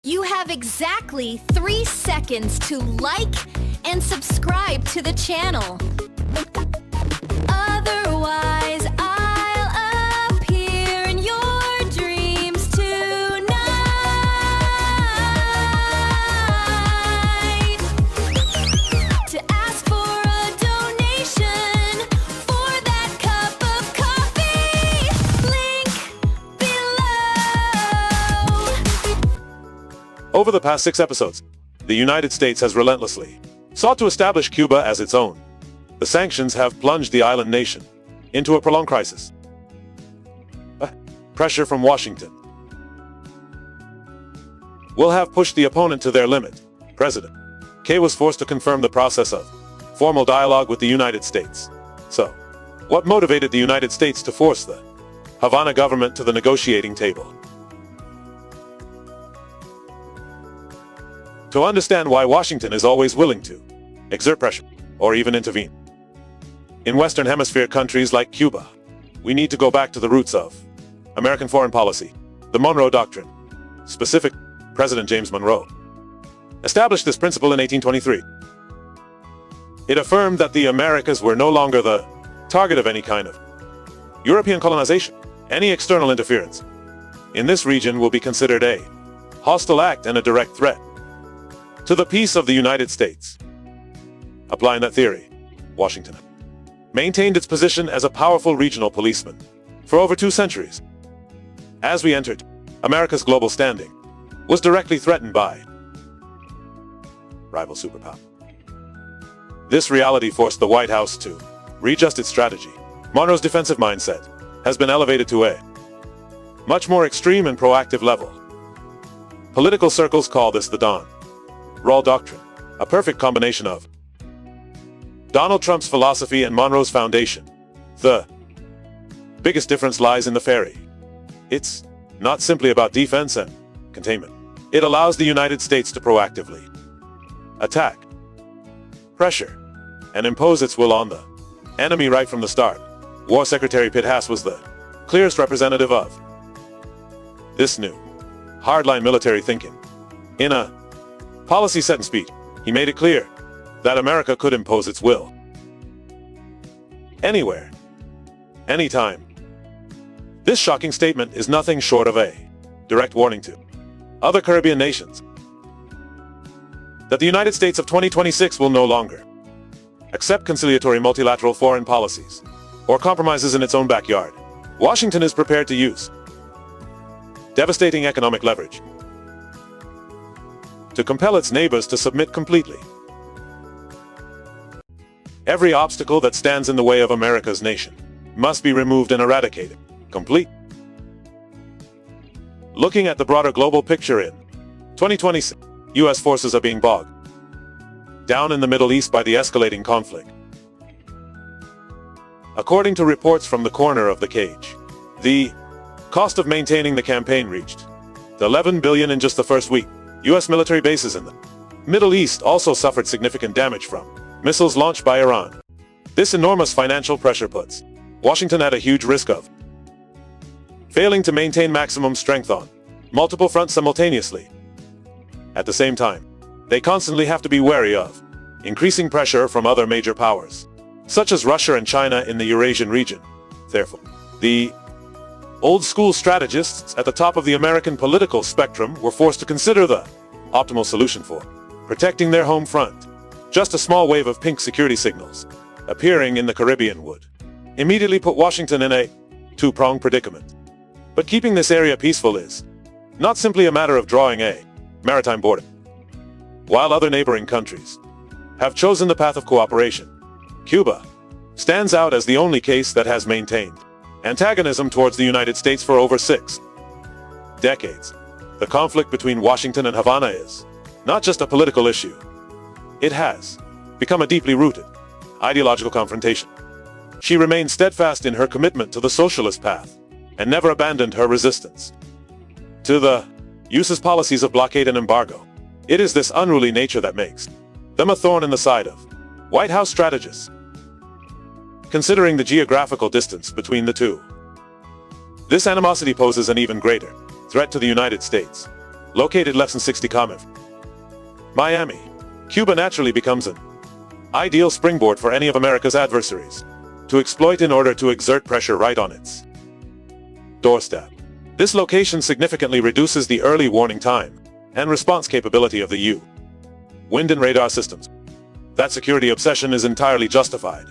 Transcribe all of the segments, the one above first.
You have exactly 3 seconds to like and subscribe to the channel. Otherwise, I'll appear in your dreams tonight. To ask for a donation for that cup of coffee, link below. Over the past 6 episodes, the United States has relentlessly sought to establish Cuba as its own. The sanctions have plunged the island nation into a prolonged crisis. Pressure from Washington will have pushed the opponent to their limit. President K was forced to confirm the process of formal dialogue with the United States. So, what motivated the United States to force the Havana government to the negotiating table? To understand why Washington is always willing to exert pressure or even intervene in Western Hemisphere countries like Cuba, we need to go back to the roots of American foreign policy. The Monroe Doctrine, specific President James Monroe, established this principle in 1823. It affirmed that the Americas were no longer the target of any kind of European colonization. Any external interference in this region will be considered a hostile act and a direct threat to the peace of the United States. Applying that theory, Washington maintained its position as a powerful regional policeman for over 2 centuries. As we entered, America's global standing was directly threatened by rival superpower. This reality forced the White House to readjust its strategy. Monroe's defensive mindset has been elevated to a much more extreme and proactive level. Political circles call this the Don Rawl Doctrine, a perfect combination of Donald Trump's philosophy and Monroe's foundation. The biggest difference lies in the ferry. It's not simply about defense and containment. It allows the United States to proactively attack, pressure, and impose its will on the enemy right from the start. War Secretary Pitt Hass was the clearest representative of this new hardline military thinking. In a policy set in speech, he made it clear that America could impose its will anywhere, anytime. This shocking statement is nothing short of a direct warning to other Caribbean nations that the United States of 2026 will no longer accept conciliatory multilateral foreign policies or compromises in its own backyard. Washington is prepared to use devastating economic leverage to compel its neighbors to submit completely. Every obstacle that stands in the way of America's nation must be removed and eradicated. Complete. Looking at the broader global picture in 2026, U.S. forces are being bogged down in the Middle East by the escalating conflict. According to reports from the corner of the cage, the cost of maintaining the campaign reached $11 billion in just the first week. U.S. military bases in the Middle East also suffered significant damage from missiles launched by Iran. This enormous financial pressure puts Washington at a huge risk of failing to maintain maximum strength on multiple fronts simultaneously. At the same time, they constantly have to be wary of increasing pressure from other major powers, such as Russia and China in the Eurasian region. Therefore, the old-school strategists at the top of the American political spectrum were forced to consider the optimal solution for protecting their home front. Just a small wave of pink security signals appearing in the Caribbean would immediately put Washington in a two-pronged predicament. But keeping this area peaceful is not simply a matter of drawing a maritime border. While other neighboring countries have chosen the path of cooperation, Cuba stands out as the only case that has maintained antagonism towards the United States for over 6 decades. The conflict between Washington and Havana is not just a political issue. It has become a deeply rooted ideological confrontation. She remained steadfast in her commitment to the socialist path and never abandoned her resistance to the US's policies of blockade and embargo. It is this unruly nature that makes them a thorn in the side of White House strategists, considering the geographical distance between the two. This animosity poses an even greater threat to the United States. located less than 60 km. Miami. Cuba naturally becomes an ideal springboard for any of America's adversaries to exploit in order to exert pressure right on its doorstep. This location significantly reduces the early warning time and response capability of the wind and radar systems. That security obsession is entirely justified,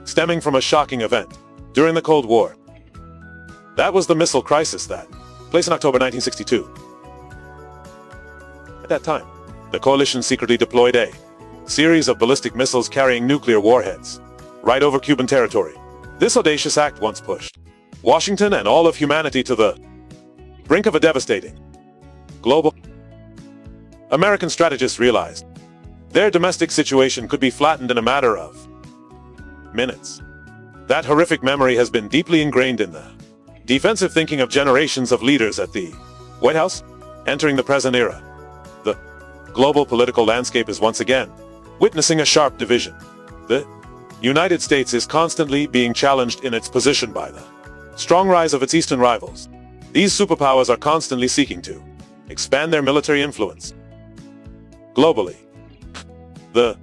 stemming from a shocking event during the Cold War. That was the missile crisis that placed in October 1962. At that time, the coalition secretly deployed a series of ballistic missiles carrying nuclear warheads right over Cuban territory. This audacious act once pushed Washington and all of humanity to the brink of a devastating global. American strategists realized their domestic situation could be flattened in a matter of minutes. That horrific memory has been deeply ingrained in the defensive thinking of generations of leaders at the White House. Entering the present era, the global political landscape is once again witnessing a sharp division. The United States is constantly being challenged in its position by the strong rise of its eastern rivals. These superpowers are constantly seeking to expand their military influence globally. The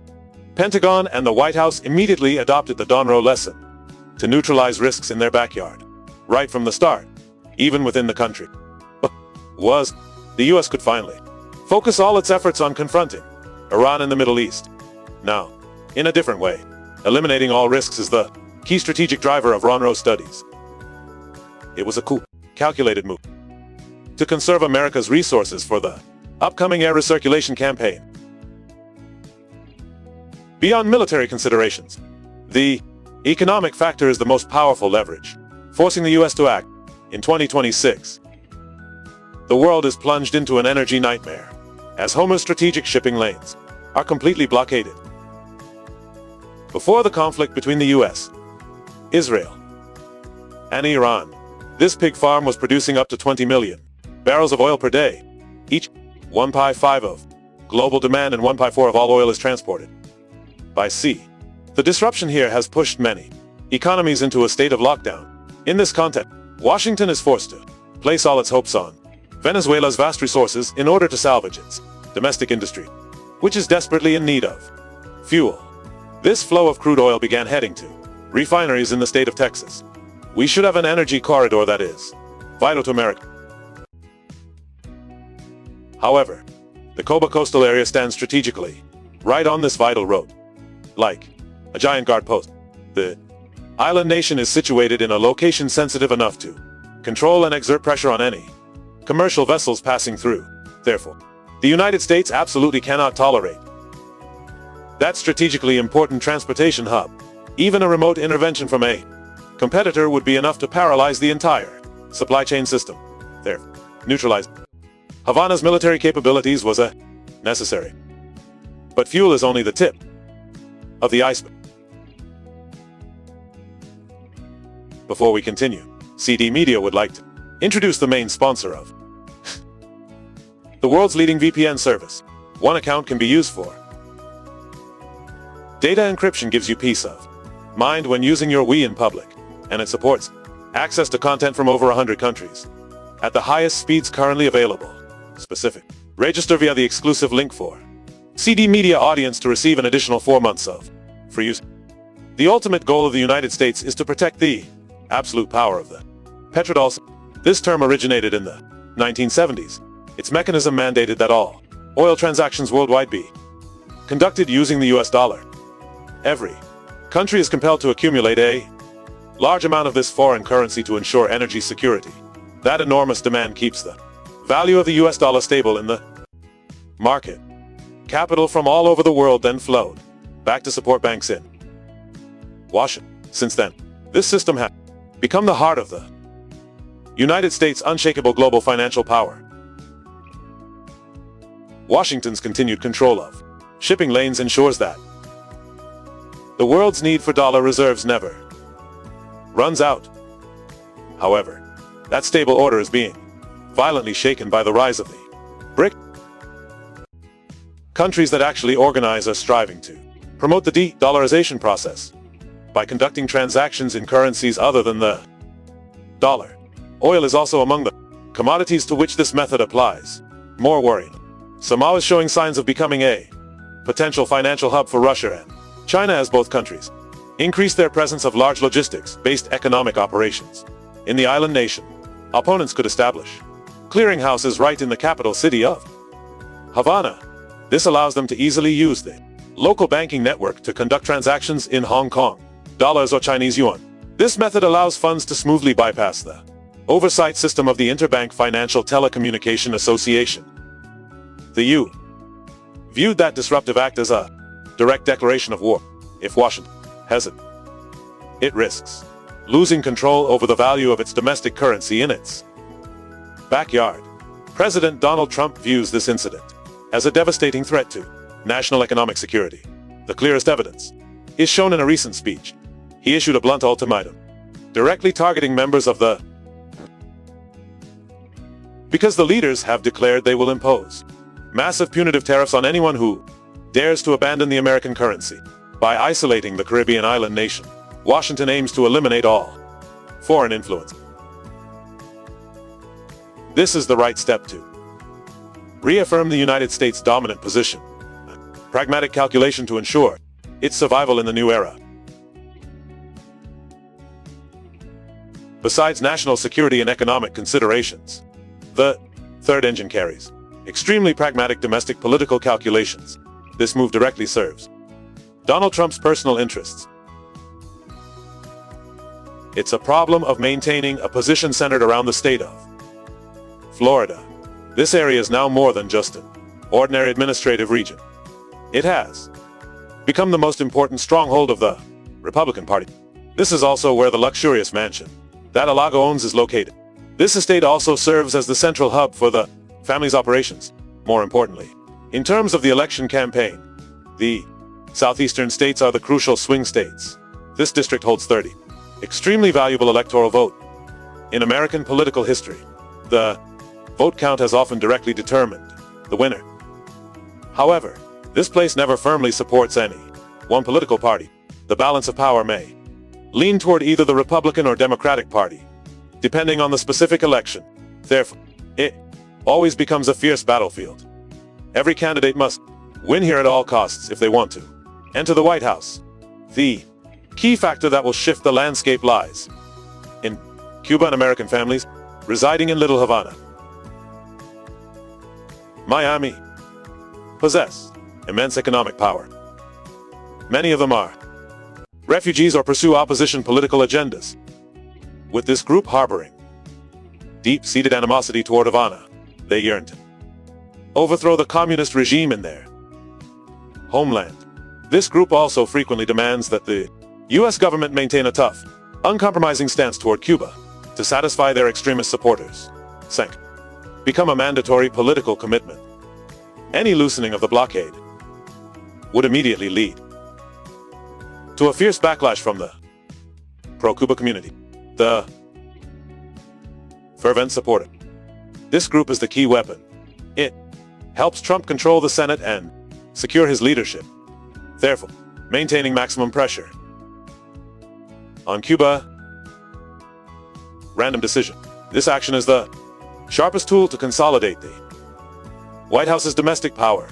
Pentagon and the White House immediately adopted the Donroe lesson to neutralize risks in their backyard. Right from the start, even within the country, the US could finally focus all its efforts on confronting Iran in the Middle East. Now, in a different way, eliminating all risks is the key strategic driver of Donroe studies. It was a cool, calculated move to conserve America's resources for the upcoming air recirculation campaign. Beyond military considerations, the economic factor is the most powerful leverage, forcing the US to act. In 2026, the world is plunged into an energy nightmare, as Homer's strategic shipping lanes are completely blockaded. Before the conflict between the US, Israel, and Iran, this pig farm was producing up to 20 million barrels of oil per day, each 1.5 of global demand and 1.4 of all oil is transported by sea. The disruption here has pushed many economies into a state of lockdown. In this context, Washington is forced to place all its hopes on Venezuela's vast resources in order to salvage its domestic industry, which is desperately in need of fuel. This flow of crude oil began heading to refineries in the state of Texas. We should have an energy corridor that is vital to America. However, the Cuba coastal area stands strategically right on this vital road, like a giant guard post. The island nation is situated in a location sensitive enough to control and exert pressure on any commercial vessels passing through. Therefore, the United States absolutely cannot tolerate that strategically important transportation hub. Even a remote intervention from a competitor would be enough to paralyze the entire supply chain system. Therefore, neutralize Havana's military capabilities was a necessary. But fuel is only the tip of the iceberg. Before we continue, CD Media would like to introduce the main sponsor of the world's leading VPN service. One account can be used for data encryption, gives you peace of mind when using your Wii in public, and it supports access to content from over 100 countries at the highest speeds currently available. Specific. Register via the exclusive link for CD Media audience to receive an additional 4 months of free use. The ultimate goal of the United States is to protect the absolute power of the petrodollar. This term originated in the 1970s. Its mechanism mandated that all oil transactions worldwide be conducted using the US dollar. Every country is compelled to accumulate a large amount of this foreign currency to ensure energy security. That enormous demand keeps the value of the US dollar stable in the market. Capital from all over the world then flowed back to support banks in Washington. Since then, this system has become the heart of the United States' unshakable global financial power. Washington's continued control of shipping lanes ensures that the world's need for dollar reserves never runs out. However, that stable order is being violently shaken by the rise of the BRIC. Countries that actually organize are striving to promote the de-dollarization process by conducting transactions in currencies other than the dollar. Oil is also among the commodities to which this method applies. More worrying, Samoa is showing signs of becoming a potential financial hub for Russia and China, as both countries increase their presence of large logistics-based economic operations in the island nation. Opponents could establish clearinghouses right in the capital city of Havana. This allows them to easily use the local banking network to conduct transactions in Hong Kong dollars or Chinese yuan. This method allows funds to smoothly bypass the oversight system of the Interbank Financial Telecommunication Association. The U viewed that disruptive act as a direct declaration of war. If Washington hesitates, it risks losing control over the value of its domestic currency in its backyard. President Donald Trump views this incident as a devastating threat to national economic security. The clearest evidence is shown in a recent speech. He issued a blunt ultimatum, directly targeting members of the because the leaders have declared they will impose massive punitive tariffs on anyone who dares to abandon the American currency. By isolating the Caribbean island nation, Washington aims to eliminate all foreign influence. This is the right step to reaffirm the United States' dominant position, a pragmatic calculation to ensure its survival in the new era. Besides national security and economic considerations, the third engine carries extremely pragmatic domestic political calculations. This move directly serves Donald Trump's personal interests. It's a problem of maintaining a position centered around the state of Florida. This area is now more than just an ordinary administrative region. It has become the most important stronghold of the Republican Party. This is also where the luxurious mansion that Alago owns is located. This estate also serves as the central hub for the family's operations. More importantly, in terms of the election campaign, the southeastern states are the crucial swing states. This district holds 30 extremely valuable electoral vote. In American political history, the vote count has often directly determined the winner. However, this place never firmly supports any one political party. The balance of power may lean toward either the Republican or Democratic Party, depending on the specific election. Therefore, it always becomes a fierce battlefield. Every candidate must win here at all costs if they want to enter the White House. The key factor that will shift the landscape lies in Cuban American families residing in Little Havana. Miami possess immense economic power. Many of them are refugees or pursue opposition political agendas. With this group harboring deep-seated animosity toward Havana, they yearn to overthrow the communist regime in their homeland. This group also frequently demands that the U.S. government maintain a tough, uncompromising stance toward Cuba to satisfy their extremist supporters. Second, become a mandatory political commitment. Any loosening of the blockade would immediately lead to a fierce backlash from the pro-Cuba community. The fervent supporter. This group is the key weapon. It helps Trump control the Senate and secure his leadership, therefore maintaining maximum pressure on Cuba. Random decision. This action is the sharpest tool to consolidate the White House's domestic power.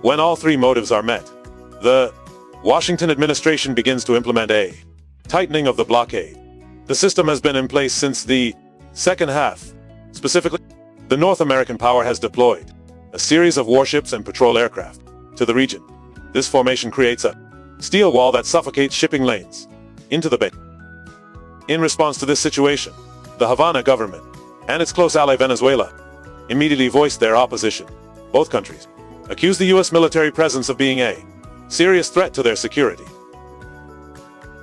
When all three motives are met, the Washington administration begins to implement a tightening of the blockade. The system has been in place since the second half. Specifically, the North American power has deployed a series of warships and patrol aircraft to the region. This formation creates a steel wall that suffocates shipping lanes into the bay. In response to this situation, the Havana government and its close ally Venezuela immediately voiced their opposition. Both countries accused the U.S. military presence of being a serious threat to their security.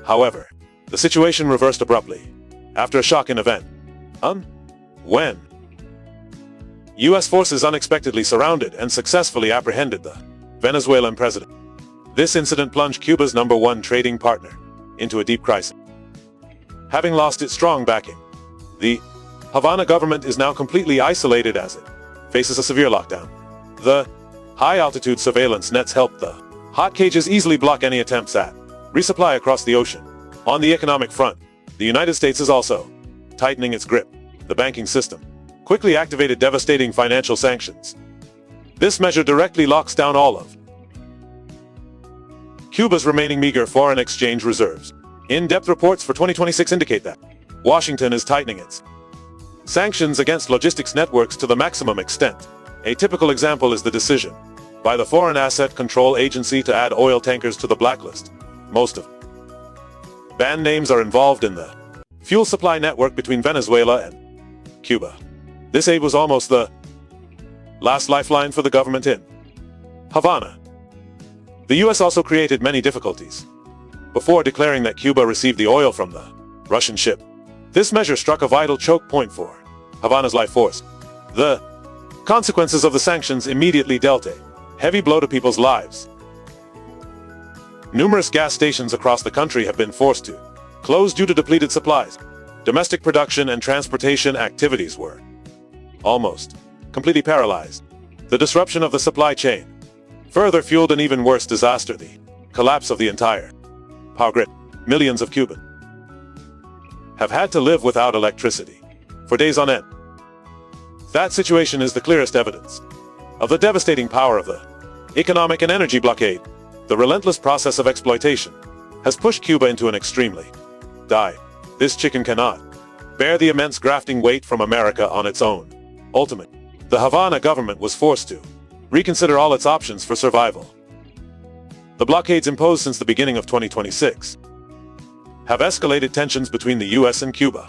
However, the situation reversed abruptly after a shocking event. When U.S. forces unexpectedly surrounded and successfully apprehended the Venezuelan president. This incident plunged Cuba's #1 trading partner into a deep crisis. Having lost its strong backing, the Havana government is now completely isolated as it faces a severe lockdown. The high-altitude surveillance nets help the hot cages easily block any attempts at resupply across the ocean. On the economic front, the United States is also tightening its grip. The banking system quickly activated devastating financial sanctions. This measure directly locks down all of Cuba's remaining meager foreign exchange reserves. In-depth reports for 2026 indicate that Washington is tightening its sanctions against logistics networks to the maximum extent. A typical example is the decision by the Foreign Asset Control Agency to add oil tankers to the blacklist. Most of banned names are involved in the fuel supply network between Venezuela and Cuba. This aid was almost the last lifeline for the government in Havana. The U.S. also created many difficulties before declaring that Cuba received the oil from the Russian ship. This measure struck a vital choke point for Havana's life force. The consequences of the sanctions immediately dealt a heavy blow to people's lives. Numerous gas stations across the country have been forced to close due to depleted supplies. Domestic production and transportation activities were almost completely paralyzed. The disruption of the supply chain further fueled an even worse disaster, the collapse of the entire power grid. Millions of Cubans have had to live without electricity for days on end. That situation is the clearest evidence of the devastating power of the economic and energy blockade. The relentless process of exploitation has pushed Cuba into an extremely this chicken cannot bear the immense grafting weight from America on its own. Ultimately, the Havana government was forced to reconsider all its options for survival. The blockades imposed since the beginning of 2026 have escalated tensions between the U.S. and Cuba.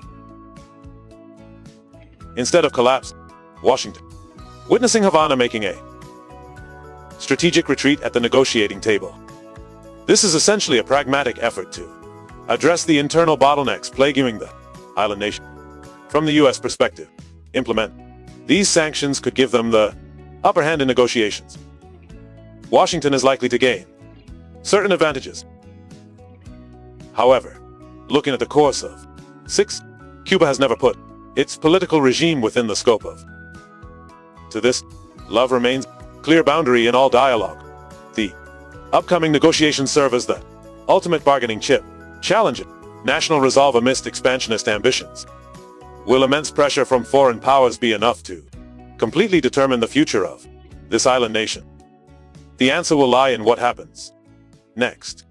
Instead of collapse, Washington, witnessing Havana making a strategic retreat at the negotiating table. This is essentially a pragmatic effort to address the internal bottlenecks plaguing the island nation. From the U.S. perspective, implement these sanctions could give them the upper hand in negotiations. Washington is likely to gain certain advantages. However, looking at the course of Cuba has never put its political regime within the scope of. To this, love remains a clear boundary in all dialogue. The upcoming negotiations serve as the ultimate bargaining chip, challenging national resolve amidst expansionist ambitions. Will immense pressure from foreign powers be enough to completely determine the future of this island nation? The answer will lie in what happens next.